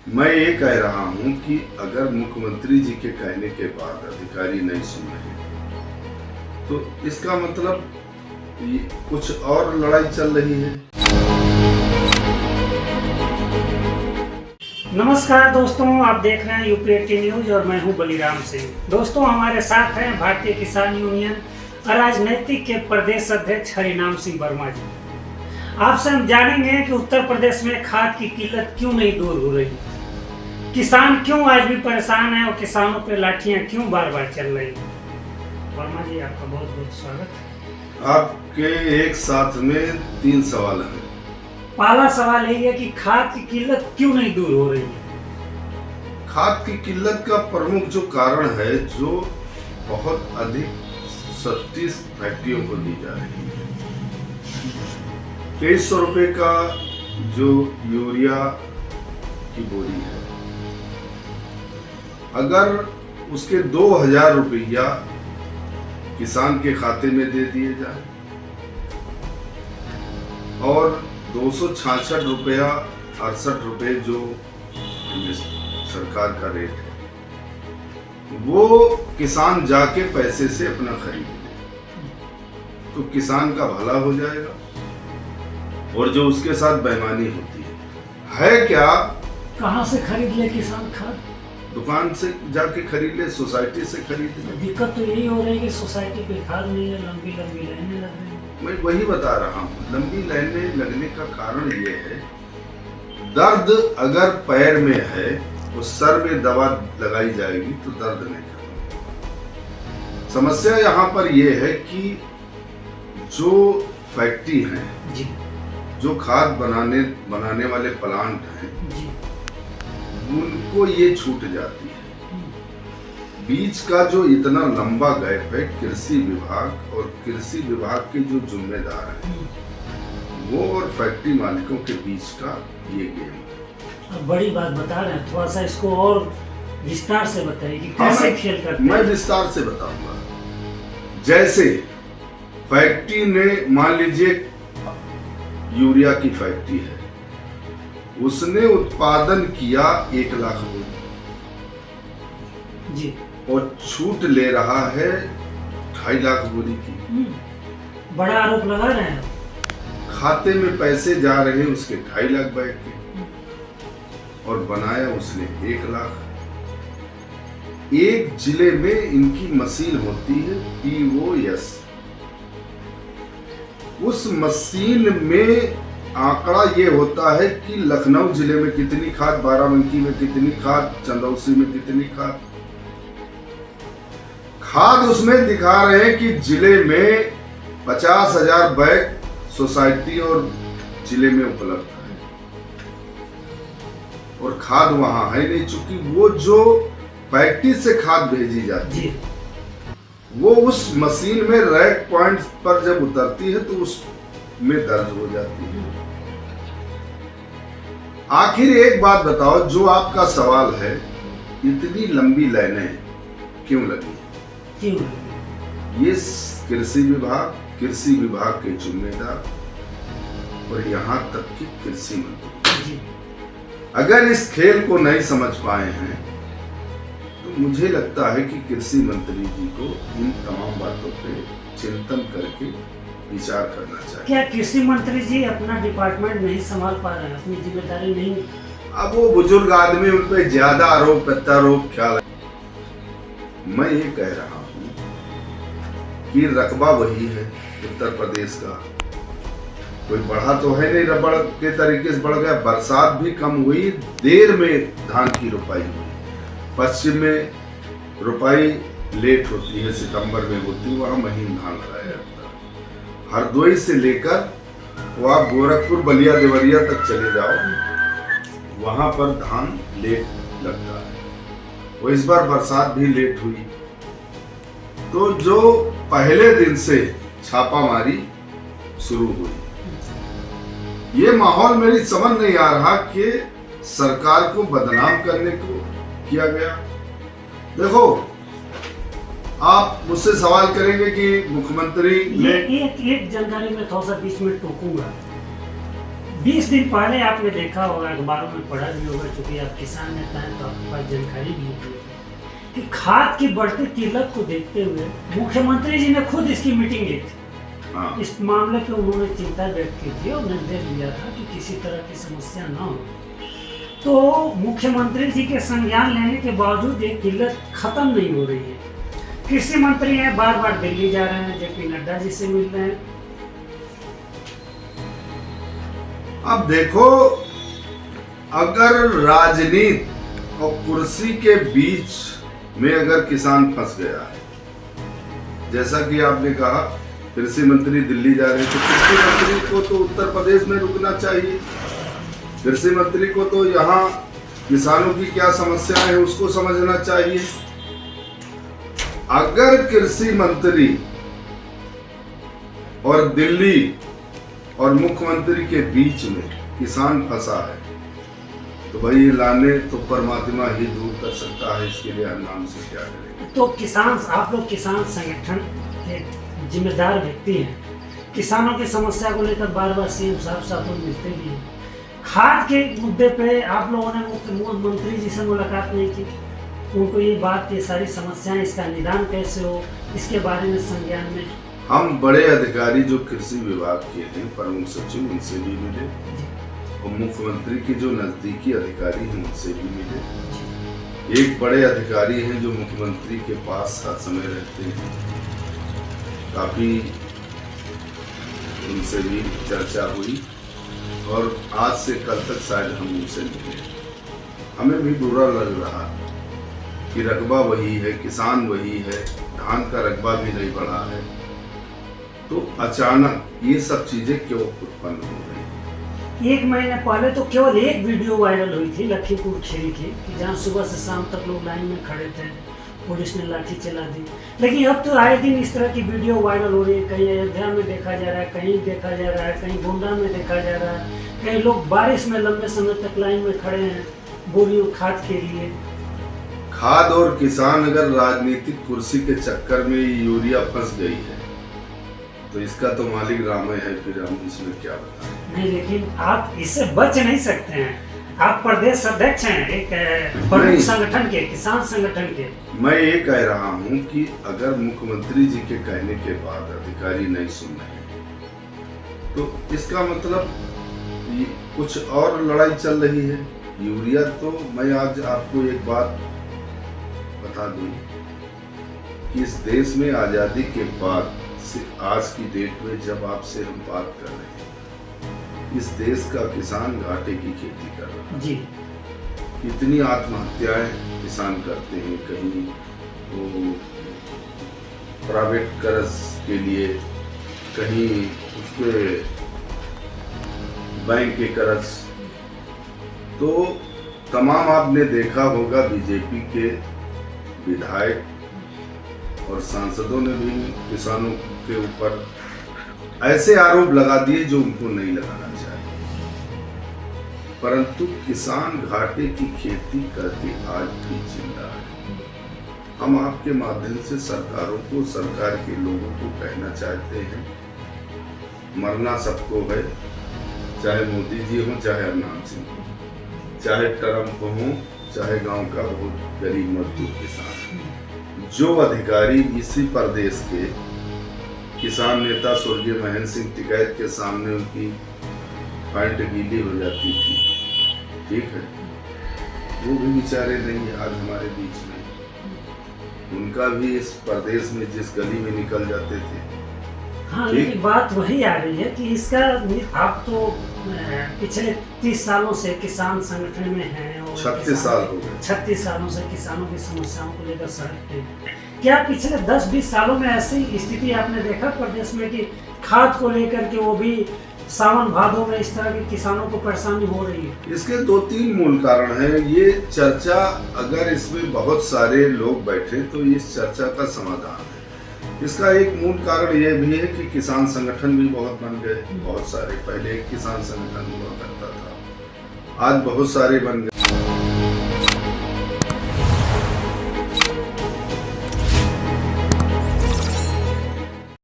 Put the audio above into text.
मैं ये कह रहा हूँ कि अगर मुख्यमंत्री जी के कहने के बाद अधिकारी नहीं सुन रहे तो इसका मतलब कुछ और लड़ाई चल रही है। नमस्कार दोस्तों, आप देख रहे हैं यूपी न्यूज और मैं हूं बलिराम सिंह। दोस्तों, हमारे साथ हैं भारतीय किसान यूनियन राजनीतिक के प्रदेश अध्यक्ष हरिनाम सिंह वर्मा जी। आपसे हम जानेंगे कि उत्तर प्रदेश में खाद की किल्लत क्यों नहीं दूर हो रही, किसान क्यों आज भी परेशान है और किसानों पे लाठियां क्यों बार बार चल रही है। वर्मा जी, आपका बहुत बहुत स्वागत है। आपके एक साथ में 3 सवाल हैं। पहला सवाल यही है कि खाद की किल्लत क्यों नहीं दूर हो रही है। खाद की किल्लत का प्रमुख जो कारण है, जो बहुत अधिक सस्ती फैक्ट्रियों को दी जा रही है। 2300 रुपये का जो यूरिया की बोरी है, अगर उसके 2000 रुपया किसान के खाते में दे दिए जाए और 266 रुपया 68 रुपये जो सरकार का रेट है, वो किसान जाके पैसे से अपना खरीद ले तो किसान का भला हो जाएगा। और जो उसके साथ बेईमानी होती है क्या, कहाँ से खरीद ले किसान खाद? दुकान से जाके खरीद ले, सोसाइटी से खरीद ले। दिक्कत तो यही हो रही है कि सोसाइटी पे खाद नहीं है, लंबी लंबी लाइनें लग रही हैं। मैं वही बता रहा हूँ, लंबी लाइनें लगने का कारण ये है, दर्द अगर पैर में है तो सर में दवा लगाई जाएगी तो दर्द नहीं खत्म। समस्या यहाँ पर यह है कि जो फैक्ट्री है जी, जो खाद बनाने वाले प्लांट हैं जी, उनको ये छूट जाती है। बीच का जो इतना लंबा गैप है, कृषि विभाग और कृषि विभाग के जो जिम्मेदार हैं वो और फैक्ट्री मालिकों के बीच का ये गेम है। अब बड़ी बात बता रहे हैं, थोड़ा सा इसको और विस्तार से बताइए कि कैसे खेल करते हैं। मैं विस्तार से बताऊंगा। जैसे फैक्ट्री ने, मान लीजिए यूरिया की फैक्ट्री है, उसने उत्पादन किया 1 लाख बोरी जी, और छूट ले रहा है 2.5 लाख बोरी की। बड़ा आरोप लगा रहे हैं। खाते में पैसे जा रहे हैं उसके 2.5 लाख बैग के, और बनाया उसने 1 लाख। एक जिले में इनकी मशीन होती है POS, उस मशीन में आंकड़ा ये होता है कि लखनऊ जिले में कितनी खाद, बाराबंकी में कितनी खाद, चंदौसी में कितनी खाद उसमें दिखा रहे हैं कि जिले में 50,000 बैग सोसाइटी और जिले में उपलब्ध है, और खाद वहां है नहीं, चूंकि वो जो फैक्ट्री से खाद भेजी जाती है वो उस मशीन में रैक पॉइंट पर जब उतरती है तो उसमें दर्ज हो जाती है। आखिर एक बात बताओ, जो आपका सवाल है, इतनी लंबी लाइनें क्यों लगी? ये कृषि विभाग के जिम्मेदार और यहाँ तक कि कृषि मंत्री अगर इस खेल को नहीं समझ पाए हैं तो मुझे लगता है कि कृषि मंत्री जी को इन तमाम बातों पे चिंतन करके विचार करना चाहिए। क्या कृषि मंत्री जी अपना डिपार्टमेंट नहीं संभाल पा रहे हैं, अपनी जिम्मेदारी नहीं? अब वो बुजुर्ग आदमी, उन पे ज्यादा आरोप प्रत्यारोप ख्याल है। मैं ये कह रहा हूँ कि रकबा वही है उत्तर प्रदेश का, कोई बढ़ा तो है नहीं, रबड़ के तरीके से बढ़ गया। बरसात भी कम हुई, देर में धान की रोपाई हुई। पश्चिम में रोपाई लेट होती है, सितंबर में होती है, वहाँ महीन धान लगाया जाता है। हरदोई से लेकर वो आप गोरखपुर, बलिया, देवरिया तक चले जाओ, वहाँ पर धान लेट लगता है। वो इस बार बरसात भी लेट हुई, तो जो पहले दिन से छापामारी शुरू हुई, ये माहौल मेरी समझ नहीं आ रहा कि सरकार को बदनाम करने को किया गया। देखो, आप मुझसे सवाल करेंगे कि मुख्यमंत्री ने एक जानकारी में थोड़ा सा बीच में टोकूंगा। 20 दिन पहले आपने देखा होगा, अखबारों में पढ़ा भी होगा, चूंकि आप किसान नेता हैं तो आपके पास जानकारी भी होगी कि खाद की बढ़ती किल्लत को देखते हुए मुख्यमंत्री जी ने खुद इसकी मीटिंग ली थी। हाँ। इस मामले पे उन्होंने चिंता व्यक्त की थी और निर्देश दिया था कि किसी तरह की समस्या न हो। तो मुख्यमंत्री जी के संज्ञान लेने के बावजूद ये किल्लत खत्म नहीं हो रही है। कृषि मंत्री हैं, बार बार दिल्ली जा रहे हैं, जेपी नड्डा जी से मिल रहे हैं। अब देखो, अगर राजनीति और कुर्सी के बीच में अगर किसान फंस गया है, जैसा कि आपने कहा कृषि मंत्री दिल्ली जा रहे हैं, तो कृषि मंत्री को तो उत्तर प्रदेश में रुकना चाहिए। कृषि मंत्री को तो यहाँ किसानों की क्या समस्याएं हैं उसको समझना चाहिए। अगर कृषि मंत्री और दिल्ली और मुख्यमंत्री के बीच में किसान फंसा है, तो भाई ये लाने तो परमात्मा ही दूर कर सकता है, इसके लिए नाम से क्या करेंगे। तो किसान, आप लोग किसान संगठन के जिम्मेदार व्यक्ति हैं, किसानों की समस्या को लेकर बार बार सीएम साहब से आप लोग मिलते भी हैं। खाद के मुद्दे पे आप लोगों ने मुख्यमंत्री जी से मुलाकात नहीं की, उनको ये बात, ये सारी समस्याएं, इसका निदान कैसे हो, इसके बारे में संज्ञान में? हम बड़े अधिकारी जो कृषि विभाग के हैं, प्रमुख सचिव, उनसे भी मिले और मुख्यमंत्री के जो नजदीकी अधिकारी हैं उनसे भी मिले। एक बड़े अधिकारी हैं जो मुख्यमंत्री के पास हर समय रहते हैं, काफी उनसे भी चर्चा हुई और आज से कल तक शायद हम उनसे मिले। हमें भी बुरा लग रहा कि रकबा वही है, किसान वही है, धान का रकबा भी नहीं बढ़ा है, तो अचानक ये सब चीजें क्यों उत्पन्न हो गई। 1 महीने पहले तो केवल एक वीडियो वायरल हुई थी लखीमपुर खीरी की, कि जहाँ सुबह से शाम तक लोग लाइन में खड़े थे, पुलिस ने लाठी चला दी। लेकिन अब तो आए दिन इस तरह की वीडियो वायरल हो रही है। कहीं अयोध्या में देखा जा रहा है, कहीं देखा जा रहा है, कहीं गोंडा में देखा जा रहा है, कहीं लोग बारिश में लंबे समय तक लाइन में खड़े हैं बोरियों खाद के लिए। खाद और किसान अगर राजनीतिक कुर्सी के चक्कर में यूरिया फंस गई है तो इसका तो मालिक रामे है, फिर हम इसमें क्या बताएं। नहीं, लेकिन आप इससे बच नहीं सकते हैं। आप प्रदेश अध्यक्ष हैं एक प्रमुख संगठन के, किसान संगठन के। मैं ये कह रहा हूँ कि अगर मुख्यमंत्री जी के कहने के बाद अधिकारी नहीं सुन रहे तो इसका मतलब ये कुछ और लड़ाई चल रही है। यूरिया तो मैं आज आपको एक बात बता दूं कि इस देश में आजादी के बाद से आज की डेट में जब आपसे हम बात कर रहे हैं, इस देश का किसान घाटे की खेती कर रहा है जी। इतनी आत्महत्याएं किसान करते हैं, कहीं वो प्राइवेट कर्ज के लिए, कहीं उसके बैंक के कर्ज। तो तमाम आपने देखा होगा बीजेपी के विधायक और सांसदों ने भी किसानों के ऊपर ऐसे आरोप लगा दिए जो उनको नहीं लगाना चाहिए, परंतु किसान घाटे की खेती करके आज भी जिंदा है। हम आपके माध्यम से सरकारों को, सरकार के लोगों को कहना चाहते हैं, मरना सबको है, चाहे मोदी जी हो, चाहे अरविंद सिंह हो, चाहे ट्रंप हो, चाहे गांव का बहुत गरीब मजदूर किसान। जो अधिकारी इसी प्रदेश के किसान नेता स्वर्गीय महेंद्र सिंह टिकैत के सामने उनकी पैंट गीली हो जाती थी, ठीक है, वो भी बेचारे नहीं आज हमारे बीच में। उनका भी इस प्रदेश में जिस गली में निकल जाते थे। हाँ, लेकिन बात वही आ रही है कि इसका आप तो पिछले 30 सालों से किसान संगठन में हैं और 36 साल हो गए। 36 सालों से किसानों की समस्याओं को लेकर सड़क पे। क्या पिछले 10-20 सालों में ऐसी स्थिति आपने देखा प्रदेश में कि खाद को लेकर के वो भी सावन भादों में इस तरह के किसानों को परेशानी हो रही है? इसके 2-3 मूल कारण हैं। ये चर्चा, अगर इसमें बहुत सारे लोग बैठे तो इस चर्चा का समाधान है। इसका एक मूल कारण ये भी है कि किसान संगठन भी बहुत बन गए, बहुत सारे। पहले एक किसान संगठन हुआ करता था, आज बहुत सारे बन